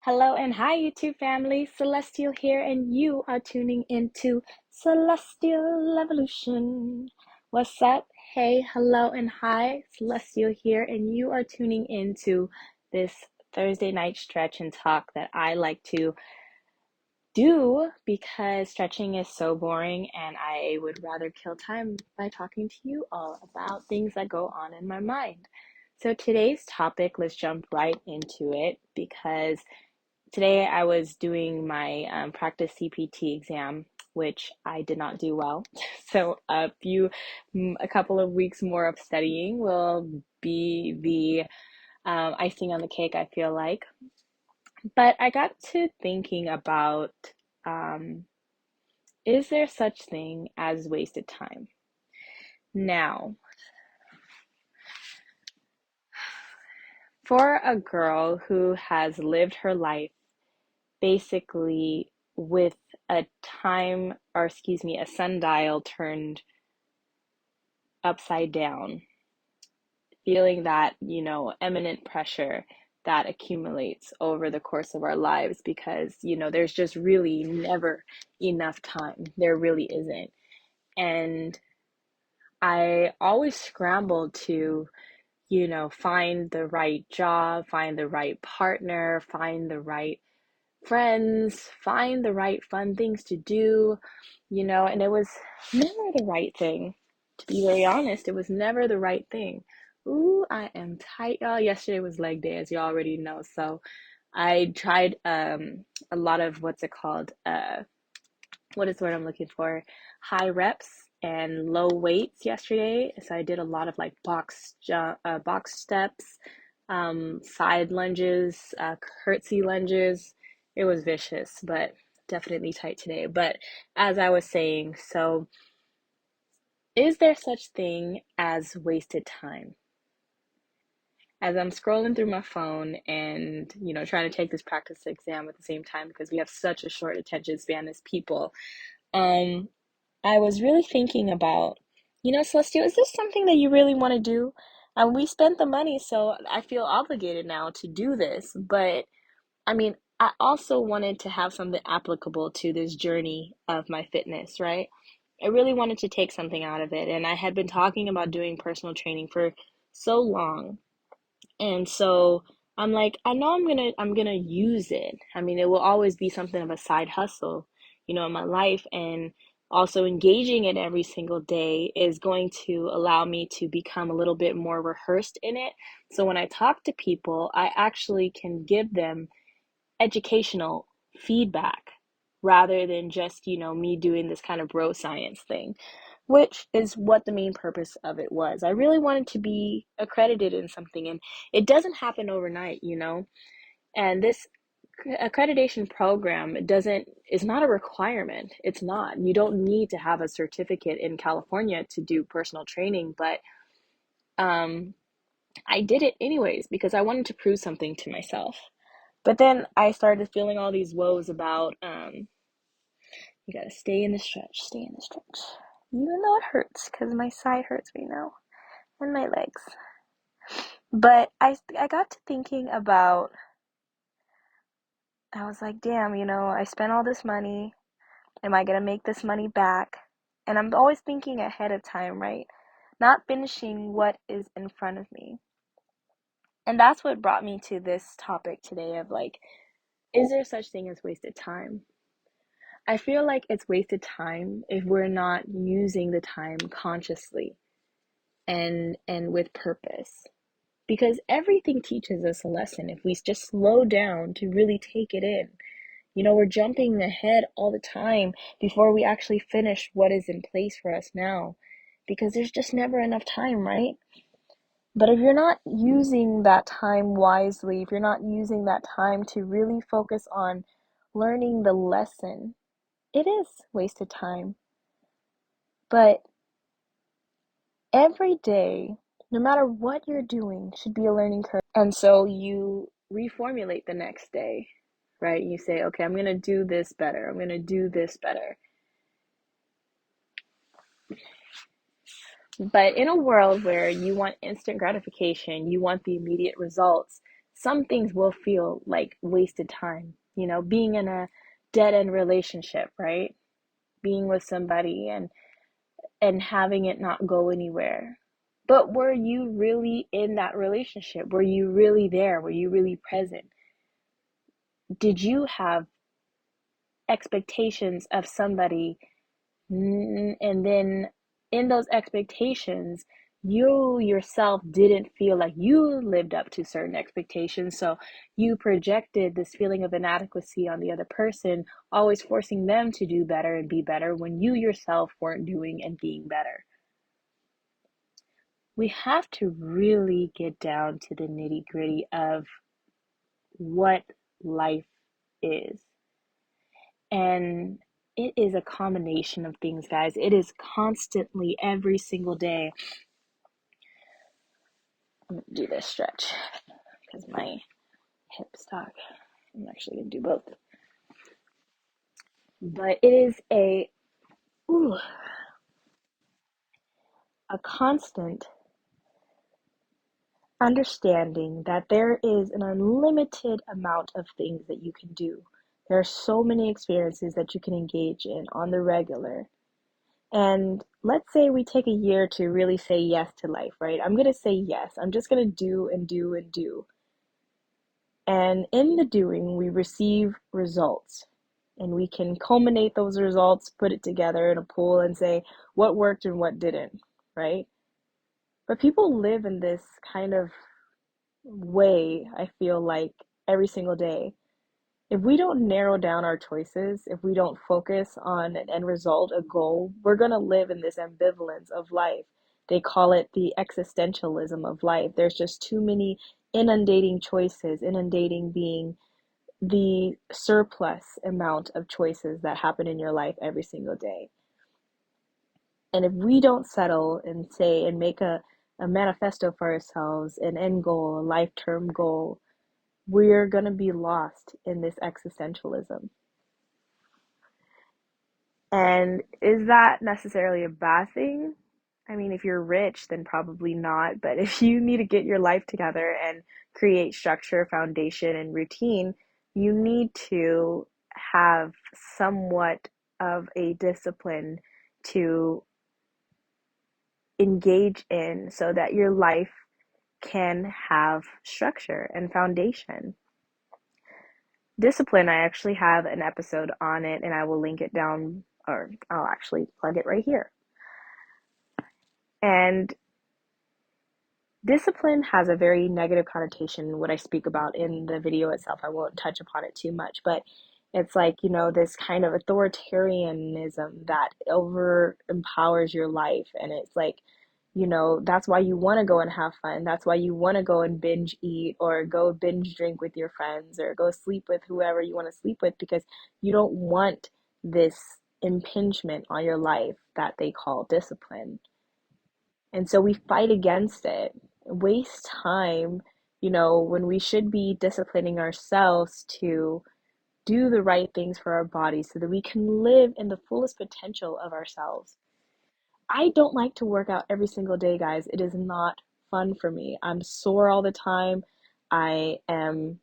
Hello and hi, YouTube family. Celestial here, and you are tuning into Celestial Evolution. What's up? Hey, hello, and hi. Celestial here, and you are tuning into this Thursday night stretch and talk that I like to do because stretching is so boring, and I would rather kill time by talking to you all about things that go on in my mind. So, today's topic, let's jump right into it because today I was doing my practice CPT exam, which I did not do well. So a couple of weeks more of studying will be the icing on the cake, I feel like. But I got to thinking about, um, is there such thing as wasted time? Now, for a girl who has lived her life basically with a time, or excuse me, a sundial turned upside down, feeling that, eminent pressure that accumulates over the course of our lives because, there's just really never enough time. There really isn't. And I always scramble to, find the right job, find the right partner, find the right friends, find the right fun things to do, and it was never the right thing. To be very honest, it was never the right thing. Ooh, I am tight, y'all. Yesterday was leg day, as you already know. So I tried a lot of what's it called? What is the word I'm looking for? High reps and low weights yesterday. So I did a lot of like box steps, side lunges, curtsy lunges. It was vicious, but definitely tight today. But as I was saying, so is there such thing as wasted time? As I'm scrolling through my phone and, trying to take this practice exam at the same time because we have such a short attention span as people, um, I was really thinking about, Celestial, is this something that you really want to do? We spent the money, so I feel obligated now to do this. But I mean, I also wanted to have something applicable to this journey of my fitness, right? I really wanted to take something out of it. And I had been talking about doing personal training for so long. And so I'm like, I know I'm gonna use it. I mean, it will always be something of a side hustle, in my life. And also engaging it every single day is going to allow me to become a little bit more rehearsed in it. So when I talk to people, I actually can give them educational feedback rather than just, me doing this kind of bro science thing, which is what the main purpose of it was. I really wanted to be accredited in something, and it doesn't happen overnight, and this accreditation program doesn't is not a requirement. It's not. You don't need to have a certificate in California to do personal training, but um I did it anyways because I wanted to prove something to myself. But then I started feeling all these woes about, you gotta stay in the stretch, stay in the stretch. Even though it hurts, because my side hurts right now, and my legs. But I got to thinking about, I was like, damn, I spent all this money. Am I gonna make this money back? And I'm always thinking ahead of time, right? Not finishing what is in front of me. And that's what brought me to this topic today of like, is there such thing as wasted time? I feel like it's wasted time if we're not using the time consciously and with purpose. Because everything teaches us a lesson if we just slow down to really take it in. We're jumping ahead all the time before we actually finish what is in place for us now. Because there's just never enough time, right? But if you're not using that time wisely, if you're not using that time to really focus on learning the lesson, it is wasted time. But every day, no matter what you're doing, should be a learning curve. And so you reformulate the next day, right? You say, okay, I'm going to do this better. I'm going to do this better. But in a world where you want instant gratification, you want the immediate results, some things will feel like wasted time. Being in a dead end relationship, right? Being with somebody and having it not go anywhere. But were you really in that relationship? Were you really there? Were you really present? Did you have expectations of somebody, and then in those expectations, you yourself didn't feel like you lived up to certain expectations, so you projected this feeling of inadequacy on the other person, always forcing them to do better and be better when you yourself weren't doing and being better. We have to really get down to the nitty-gritty of what life is. And it is a combination of things, guys. It is constantly, every single day. I'm going to do this stretch because my hips talk. I'm actually going to do both. But it is a constant understanding that there is an unlimited amount of things that you can do. There are so many experiences that you can engage in on the regular. And let's say we take a year to really say yes to life, right? I'm going to say yes. I'm just going to do and do and do. And in the doing, we receive results. And we can culminate those results, put it together in a pool and say what worked and what didn't, right? But people live in this kind of way, I feel like, every single day. If we don't narrow down our choices, if we don't focus on an end result, a goal, we're going to live in this ambivalence of life. They call it the existentialism of life. There's just too many inundating choices, inundating being the surplus amount of choices that happen in your life every single day. And if we don't settle and say and make a manifesto for ourselves, an end goal, a life-term goal, we're going to be lost in this existentialism. And is that necessarily a bad thing? I mean, if you're rich, then probably not. But if you need to get your life together and create structure, foundation, and routine, you need to have somewhat of a discipline to engage in so that your life can have structure and foundation. Discipline, I actually have an episode on it, and I will link it down, or I'll actually plug it right here. And discipline has a very negative connotation, what I speak about in the video itself. I won't touch upon it too much, but it's like, this kind of authoritarianism that over empowers your life. And it's like, that's why you want to go and have fun. That's why you want to go and binge eat or go binge drink with your friends or go sleep with whoever you want to sleep with, because you don't want this impingement on your life that they call discipline. And so we fight against it, waste time, when we should be disciplining ourselves to do the right things for our bodies so that we can live in the fullest potential of ourselves. I don't like to work out every single day, guys. It is not fun for me. I'm sore all the time. I am,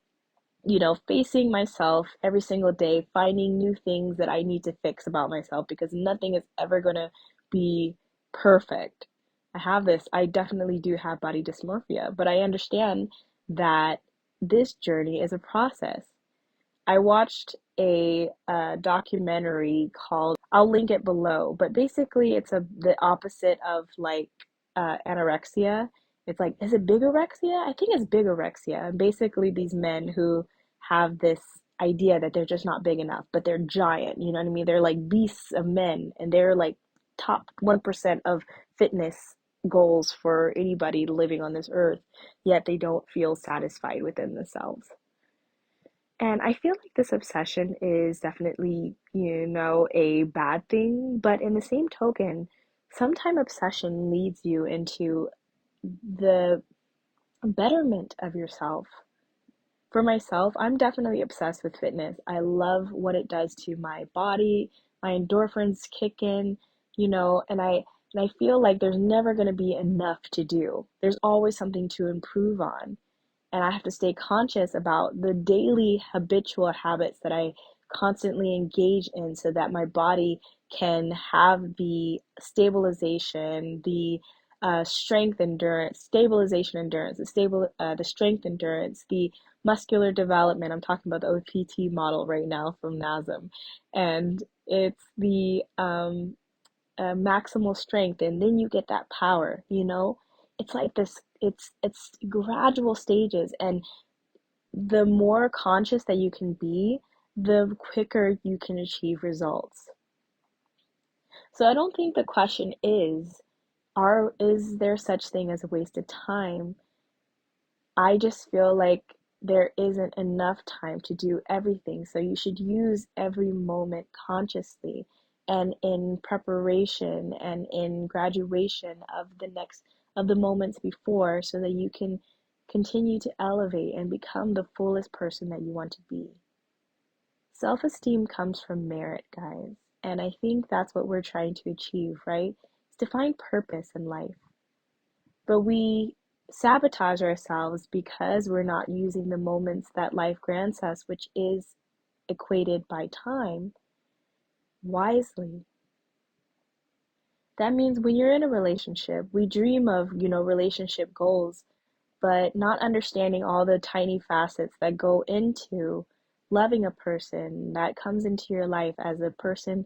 facing myself every single day, finding new things that I need to fix about myself because nothing is ever going to be perfect. I definitely do have body dysmorphia, but I understand that this journey is a process. I watched a documentary called, I'll link it below, but basically it's the opposite of like anorexia. It's like, is it bigorexia? I think it's bigorexia. And basically these men who have this idea that they're just not big enough, but they're giant, you know what I mean? They're like beasts of men, and they're like top 1% of fitness goals for anybody living on this earth, yet they don't feel satisfied within themselves. And I feel like this obsession is definitely, a bad thing, but in the same token, sometimes obsession leads you into the betterment of yourself. For myself, I'm definitely obsessed with fitness. I love what it does to my body. My endorphins kick in, and I feel like there's never going to be enough to do. There's always something to improve on. And I have to stay conscious about the daily habitual habits that I constantly engage in so that my body can have the stabilization, the strength endurance, stabilization endurance, the strength endurance, the muscular development. I'm talking about the OPT model right now from NASM, and it's the maximal strength, and then you get that power. It's like this. It's gradual stages, and the more conscious that you can be, the quicker you can achieve results. So I don't think the question is there such thing as a wasted time? I just feel like there isn't enough time to do everything. So you should use every moment consciously and in preparation and in graduation of the moments before, so that you can continue to elevate and become the fullest person that you want to be. Self-esteem comes from merit, guys. And I think that's what we're trying to achieve, right? It's to find purpose in life. But we sabotage ourselves because we're not using the moments that life grants us, which is equated by time, wisely. That means when you're in a relationship, we dream of, relationship goals, but not understanding all the tiny facets that go into loving a person that comes into your life as a person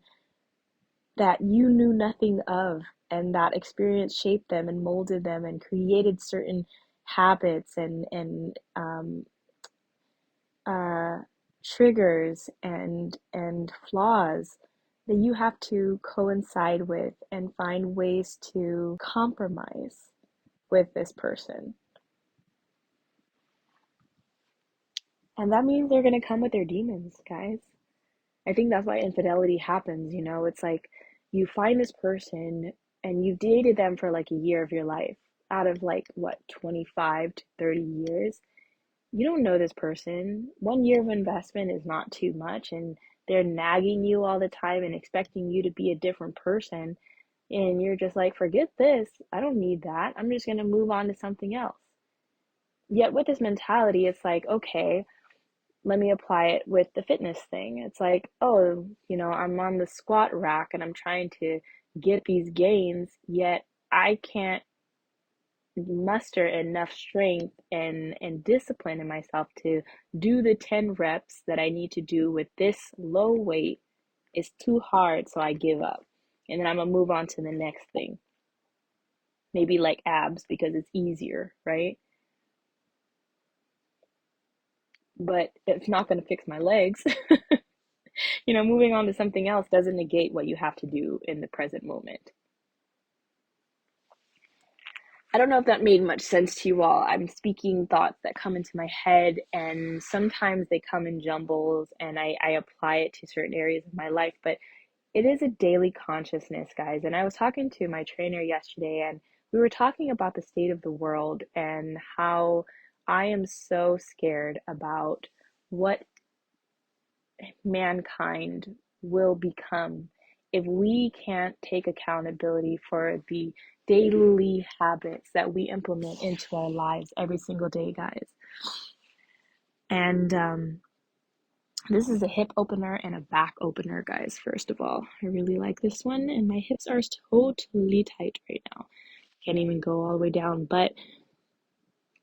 that you knew nothing of, and that experience shaped them and molded them and created certain habits and uh, triggers and flaws that you have to coincide with and find ways to compromise with this person. And that means they're going to come with their demons, guys. I think that's why infidelity happens. It's like you find this person and you've dated them for like a year of your life, out of like what, 25 to 30 years. You don't know this person. 1 year of investment is not too much, and they're nagging you all the time and expecting you to be a different person. And you're just like, forget this. I don't need that. I'm just going to move on to something else. Yet with this mentality, it's like, okay, let me apply it with the fitness thing. It's like, oh, I'm on the squat rack and I'm trying to get these gains, yet I can't muster enough strength and discipline in myself to do the 10 reps that I need to do with this low weight. It's too hard, so I give up. And then I'm gonna move on to the next thing. Maybe like abs because it's easier, right? But it's not gonna fix my legs. Moving on to something else doesn't negate what you have to do in the present moment. I don't know if that made much sense to you all. I'm speaking thoughts that come into my head, and sometimes they come in jumbles, and I apply it to certain areas of my life. But it is a daily consciousness, guys. And I was talking to my trainer yesterday, and we were talking about the state of the world and how I am so scared about what mankind will become if we can't take accountability for the daily habits that we implement into our lives every single day, guys. And this is a hip opener and a back opener, guys. First of all, I really like this one, and my hips are totally tight right now. Can't even go all the way down, but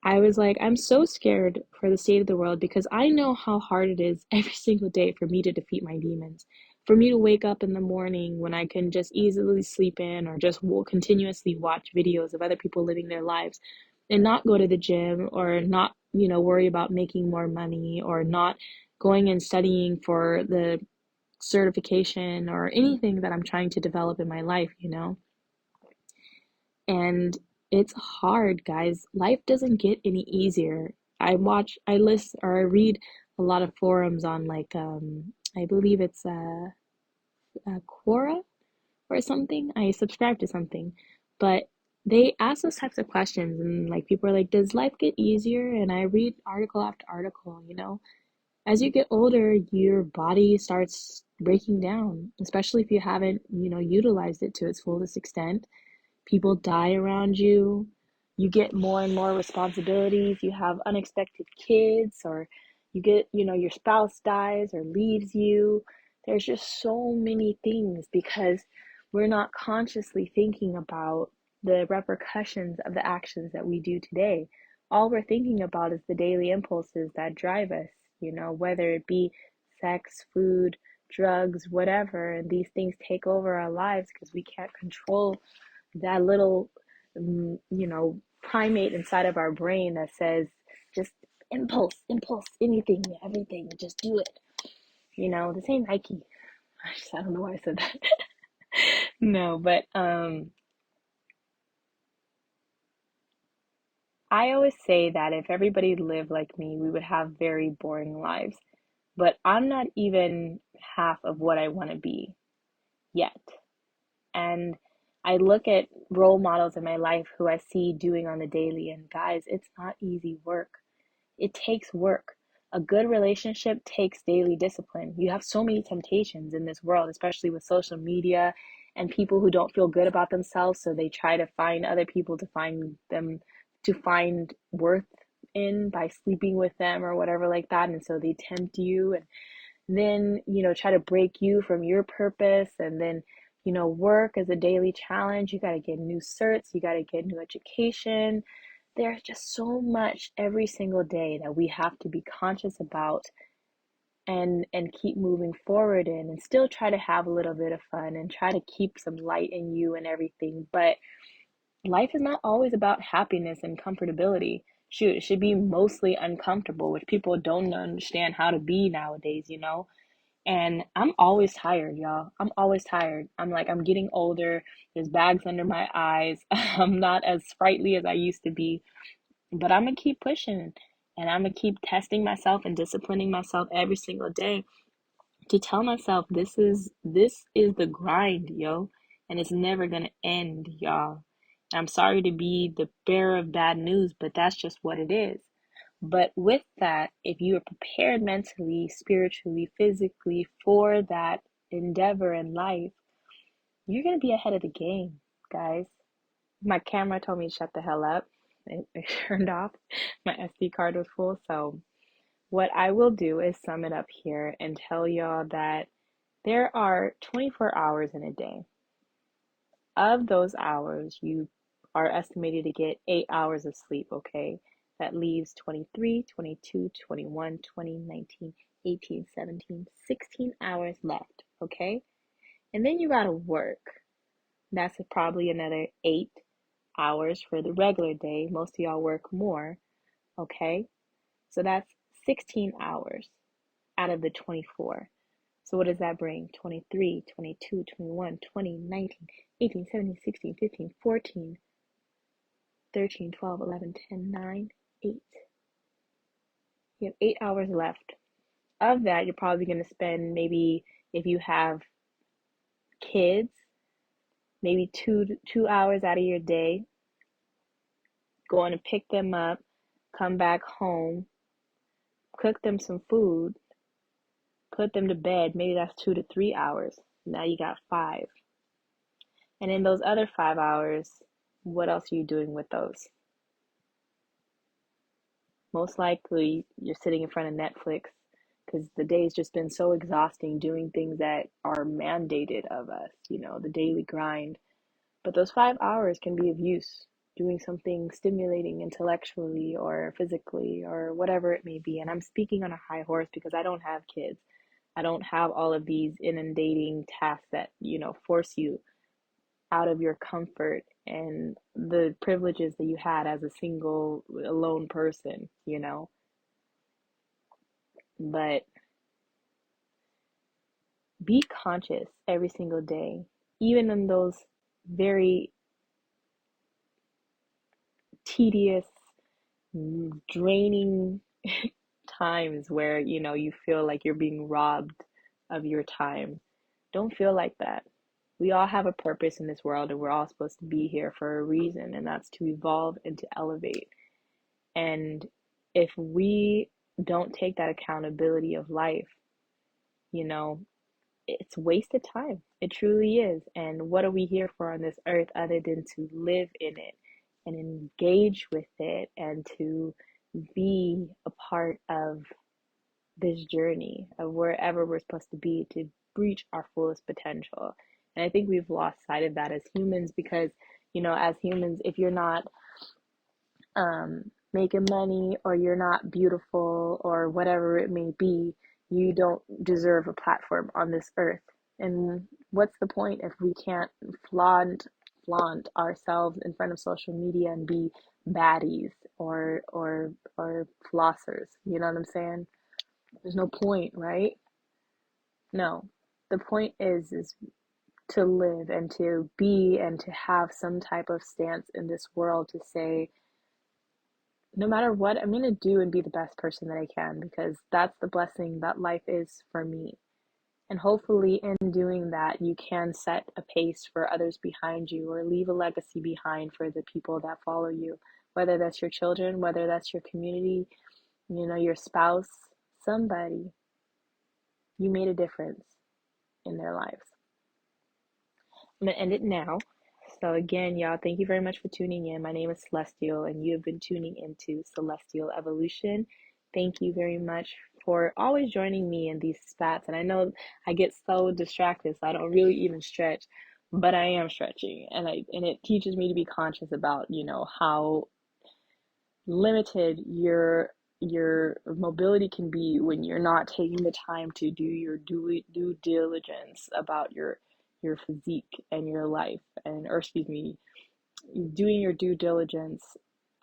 I was like, I'm so scared for the state of the world because I know how hard it is every single day for me to defeat my demons. For me to wake up in the morning when I can just easily sleep in or just continuously watch videos of other people living their lives and not go to the gym or not, worry about making more money or not going and studying for the certification or anything that I'm trying to develop in my life. And it's hard, guys. Life doesn't get any easier. I list or I read a lot of forums on like I believe it's Quora or something. I subscribe to something, but they ask those types of questions, and like people are like, "Does life get easier?" And I read article after article. As you get older, your body starts breaking down, especially if you haven't, utilized it to its fullest extent. People die around you. you get more and more responsibilities, you have unexpected kids, or you get, your spouse dies or leaves you. There's just so many things because we're not consciously thinking about the repercussions of the actions that we do today. All we're thinking about is the daily impulses that drive us, whether it be sex, food, drugs, whatever. And these things take over our lives because we can't control that little, primate inside of our brain that says, just impulse, anything, everything, just do it. This ain't Nike. I don't know why I said that. No, but I always say that if everybody lived like me, we would have very boring lives. But I'm not even half of what I want to be yet. And I look at role models in my life who I see doing on the daily, and guys, it's not easy work. It takes work. A good relationship takes daily discipline. You have so many temptations in this world, especially with social media and people who don't feel good about themselves, so they try to find other people to find worth in by sleeping with them or whatever like that. And so they tempt you and then, try to break you from your purpose. And then, work is a daily challenge. You got to get new certs, you got to get new education. There's just so much every single day that we have to be conscious about and keep moving forward in, and still try to have a little bit of fun and try to keep some light in you and everything. But life is not always about happiness and comfortability. Shoot, it should be mostly uncomfortable, which people don't understand how to be nowadays. And I'm always tired, y'all. I'm always tired. I'm getting older. There's bags under my eyes. I'm not as sprightly as I used to be, but I'm gonna keep pushing, and I'm gonna keep testing myself and disciplining myself every single day to tell myself this is the grind, yo, and it's never gonna end, y'all. I'm sorry to be the bearer of bad news, but that's just what it is. But with that, if you are prepared mentally, spiritually, physically for that endeavor in life, you're gonna be ahead of the game, guys. My camera told me to shut the hell up. It turned off. My SD card was full. So, what I will do is sum it up here and tell y'all that there are 24 hours in a day. Of those hours, you are estimated to get 8 hours of sleep, okay? That leaves 23, 22, 21, 20, 19, 18, 17, 16 hours left, okay? And then you gotta work. That's probably another 8 hours for the regular day. Most of y'all work more, okay? So that's 16 hours out of the 24. So what does that bring? 23, 22, 21, 20, 19, 18, 17, 16, 15, 14, 13, 12, 11, 10, 9, 8. You have 8 hours left. Of that, you're probably going to spend, maybe if you have kids, maybe 2 hours out of your day going to pick them up, come back home, cook them some food, put them to bed. Maybe that's 2 to 3 hours. Now you got 5. And in those other 5 hours, what else are you doing with those? Most likely you're sitting in front of Netflix because the day's just been so exhausting doing things that are mandated of us, the daily grind. But those 5 hours can be of use doing something stimulating intellectually or physically or whatever it may be. And I'm speaking on a high horse because I don't have kids. I don't have all of these inundating tasks that, force you out of your comfort and the privileges that you had as a single, alone person. But be conscious every single day, even in those very tedious, draining times where, you feel like you're being robbed of your time. Don't feel like that. We all have a purpose in this world, and we're all supposed to be here for a reason, and that's to evolve and to elevate. And if we don't take that accountability of life, you know, it's wasted time. It truly is. And what are we here for on this earth other than to live in it and engage with it and to be a part of this journey of wherever we're supposed to be to reach our fullest potential. And I think we've lost sight of that as humans because, as humans, if you're not making money or you're not beautiful or whatever it may be, you don't deserve a platform on this earth. And what's the point if we can't flaunt ourselves in front of social media and be baddies or flossers? You know what I'm saying? There's no point, right? No. The point is to live and to be and to have some type of stance in this world to say, no matter what, I'm going to do and be the best person that I can because that's the blessing that life is for me. And hopefully, in doing that, you can set a pace for others behind you or leave a legacy behind for the people that follow you, whether that's your children, whether that's your community, your spouse, somebody. You made a difference in their lives. I'm going to end it now. So, again, y'all, thank you very much for tuning in. My name is Celestial, and you have been tuning into Celestial Evolution. Thank you very much for always joining me in these spats. And I know I get so distracted, so I don't really even stretch, but I am stretching. And it teaches me to be conscious about, how limited your mobility can be when you're not taking the time to do your due diligence about your physique and your life, or excuse me, doing your due diligence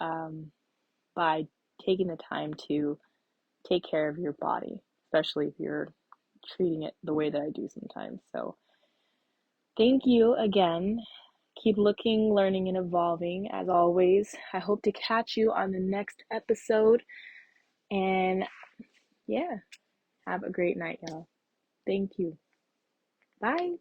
um, by taking the time to take care of your body, especially if you're treating it the way that I do sometimes. So thank you again. Keep looking, learning, and evolving as always. I hope to catch you on the next episode. And yeah, have a great night, y'all. Thank you. Bye.